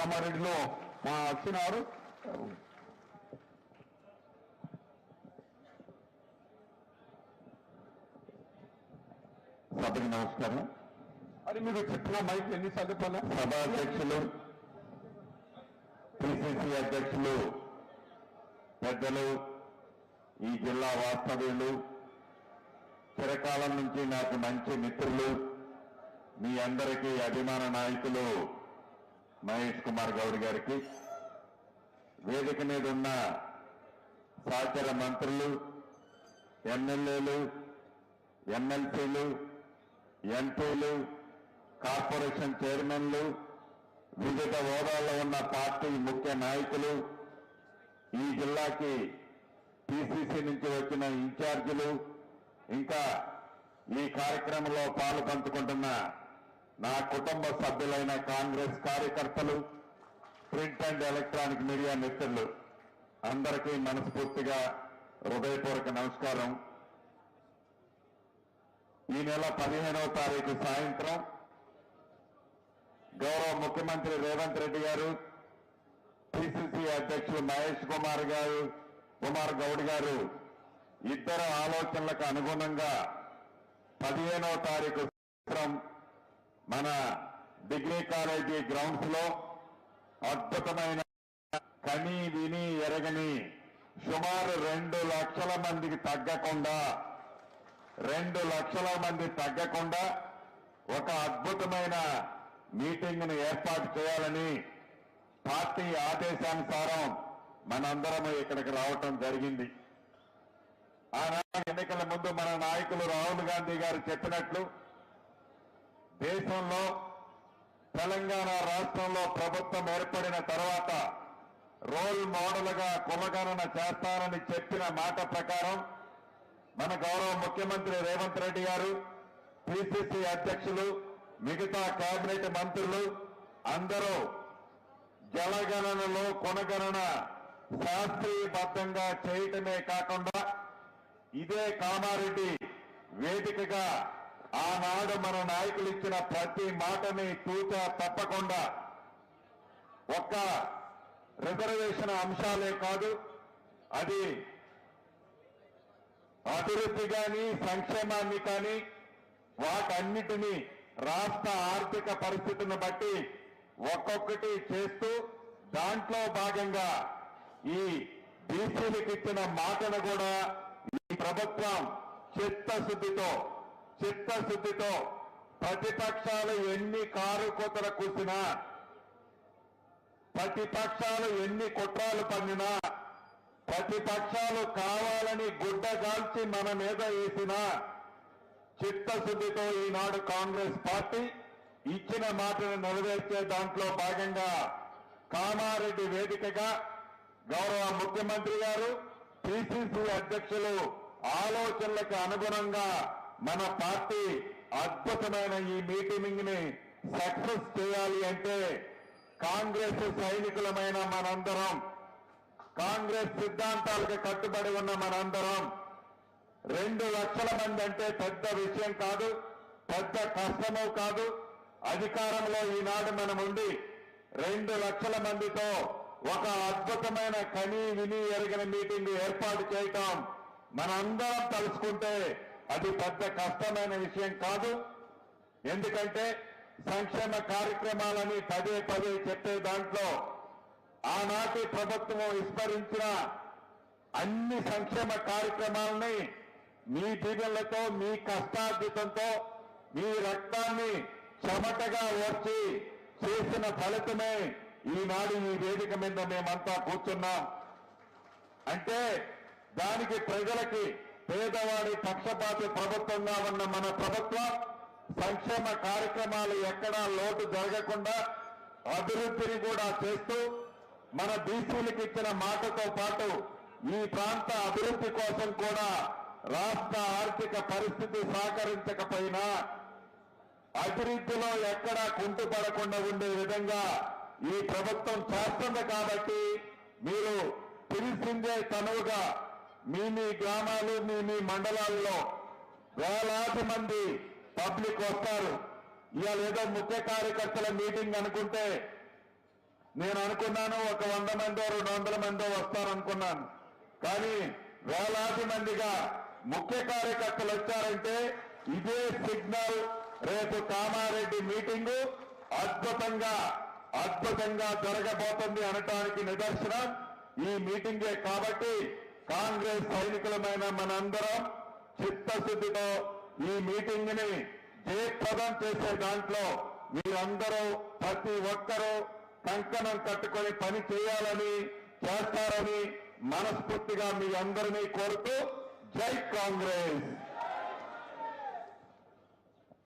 కామారెడ్డిలో మా వచ్చినారు. సభకి నమస్కారం. అది మీరు చెప్పిన మైక్ ఎన్నిసార్లు చెప్పాలా? సభాధ్యక్షులు, పిసిసి అధ్యక్షులు, పెద్దలు, ఈ జిల్లా వాస్తవ్యులు, చిరకాలం నుంచి నాకు మంచి మిత్రులు, మీ అందరికీ అభిమాన నాయకులు మహేష్ కుమార్ గౌడ్ గారికి, వేదిక మీద ఉన్న సహచర మంత్రులు, ఎమ్మెల్యేలు, ఎమ్మెల్సీలు, ఎంపీలు, కార్పొరేషన్ చైర్మన్లు, వివిధ హోదాల్లో ఉన్న పార్టీ ముఖ్య నాయకులు, ఈ జిల్లాకి పిసిసి నుంచి వచ్చిన ఇన్ఛార్జీలు, ఇంకా ఈ కార్యక్రమంలో పాలు పంచుకుంటున్న నా కుటుంబ సభ్యులైన కాంగ్రెస్ కార్యకర్తలు, ప్రింట్ అండ్ ఎలక్ట్రానిక్ మీడియా మిత్రులు అందరికీ మనస్ఫూర్తిగా హృదయపూర్వక నమస్కారం. ఈ నెల 15వ తారీఖు సాయంత్రం గౌరవ ముఖ్యమంత్రి రేవంత్ రెడ్డి గారు, పిసిసి అధ్యక్షులు మహేష్ కుమార్ గౌడ్ గారు ఇద్దరు ఆలోచనలకు అనుగుణంగా 15వ తారీఖు సాయంత్రం మన డిగ్రీ కాలేజీ గ్రౌండ్స్ లో అద్భుతమైన కని విని ఎరగని సుమారు 2 లక్షల మందికి తగ్గకుండా 2 లక్షల మంది తగ్గకుండా ఒక అద్భుతమైన మీటింగ్ ను ఏర్పాటు చేయాలని పార్టీ ఆదేశానుసారం మనందరం ఇక్కడికి రావటం జరిగింది. ఆనాడు ఎన్నికల ముందు మన నాయకులు రాహుల్ గాంధీ గారు చెప్పినట్లు దేశంలో తెలంగాణ రాష్ట్రంలో ప్రభుత్వం ఏర్పడిన తర్వాత రోల్ మోడల్ గా కులగణన చేస్తానని చెప్పిన మాట ప్రకారం మన గౌరవ ముఖ్యమంత్రి రేవంత్ రెడ్డి గారు, పిసిసి అధ్యక్షులు, మిగతా కేబినెట్ మంత్రులు అందరూ జలగణనలో కులగణన శాస్త్రీయబద్ధంగా చేయటమే కాకుండా ఇదే కామారెడ్డి వేదికగా ఆనాడు మన నాయకులు ఇచ్చిన ప్రతి మాటని తూచా తప్పకుండా ఒక్క రిజర్వేషన్ అంశాలే కాదు, అది అభివృద్ధి కానీ సంక్షేమాన్ని కానీ వాటన్నిటినీ రాష్ట్ర ఆర్థిక పరిస్థితిని బట్టి ఒక్కొక్కటి చేస్తూ దాంట్లో భాగంగా ఈ బీసీలకు ఇచ్చిన మాటను కూడా ఈ ప్రభుత్వం చిత్తశుద్ధితో ప్రతిపక్షాలు ఎన్ని కారుకోతలు కూసినా, ప్రతిపక్షాలు ఎన్ని కుట్రాలు పన్నినా, ప్రతిపక్షాలు కావాలని గుడ్డగాల్చి మన మీద వేసినా చిత్తశుద్ధితో ఈనాడు కాంగ్రెస్ పార్టీ ఇచ్చిన మాటను నెరవేర్చే దాంట్లో భాగంగా కామారెడ్డి వేదికగా గౌరవ ముఖ్యమంత్రి గారు, పిసిసి అధ్యక్షులు ఆలోచనలకు అనుగుణంగా మన పార్టీ అద్భుతమైన ఈ మీటింగ్ ని సక్సెస్ చేయాలి అంటే కాంగ్రెస్ సైనికులమైన మనందరం, కాంగ్రెస్ సిద్ధాంతాలకు కట్టుబడి ఉన్న మనందరం 2 లక్షల మంది అంటే పెద్ద విషయం కాదు, పెద్ద కష్టము కాదు. అధికారంలో ఈనాడు మనం ఉండి 2 లక్షల మందితో ఒక అద్భుతమైన కని విని ఎరగిన మీటింగ్ ఏర్పాటు చేయటం మనందరం తలుసుకుంటే అది పెద్ద కష్టమైన విషయం కాదు. ఎందుకంటే సంక్షేమ కార్యక్రమాలని పదే చెప్పే దాంట్లో ఆనాటి ప్రభుత్వం విస్మరించిన అన్ని సంక్షేమ కార్యక్రమాలని మీ దీవెనలతో, మీ కష్టార్జితంతో, మీ రక్తాన్ని చెమటగా వచ్చి చేసిన ఫలితమే ఈనాడు ఈ వేదిక మీద మేమంతా కూర్చున్నాం. అంటే దానికి ప్రజలకి పేదవాడి పక్షపాతి ప్రభుత్వంగా ఉన్న మన ప్రభుత్వం సంక్షేమ కార్యక్రమాలు ఎక్కడా లోటు జరగకుండా అభివృద్ధిని కూడా చేస్తూ మన బీసీలకు ఇచ్చిన మాటతో పాటు ఈ ప్రాంత అభివృద్ధి కోసం కూడా రాష్ట్ర ఆర్థిక పరిస్థితి సహకరించకపోయినా అభివృద్ధిలో ఎక్కడా కుంటుపడకుండా ఉండే విధంగా ఈ ప్రభుత్వం చేస్తుంది. కాబట్టి మీరు పిలిచిందే తనువుగా మీ గ్రామాలు, మీ మండలాల్లో వేలాది మంది పబ్లిక్ వస్తారు. ఇవాళ ఏదో ముఖ్య కార్యకర్తల మీటింగ్ అనుకుంటే నేను అనుకున్నాను ఒక 100 మందో 200 మందో వస్తారనుకున్నాను. కానీ వేలాది మందిగా ముఖ్య కార్యకర్తలు వచ్చారంటే ఇదే సిగ్నల్. రేపు కామారెడ్డి మీటింగు అద్భుతంగా జరగబోతుంది అనటానికి నిదర్శనం ఈ మీటింగే. కాబట్టి కాంగ్రెస్ సైనికులమైన మనందరం చిత్తశుద్ధితో ఈ మీటింగ్ ని జయప్రదం చేసే దాంట్లో మీరందరూ ప్రతి ఒక్కరూ కంకణం కట్టుకొని పని చేయాలని చేస్తారని మనస్ఫూర్తిగా మీ అందరినీ కోరుతూ జై కాంగ్రెస్.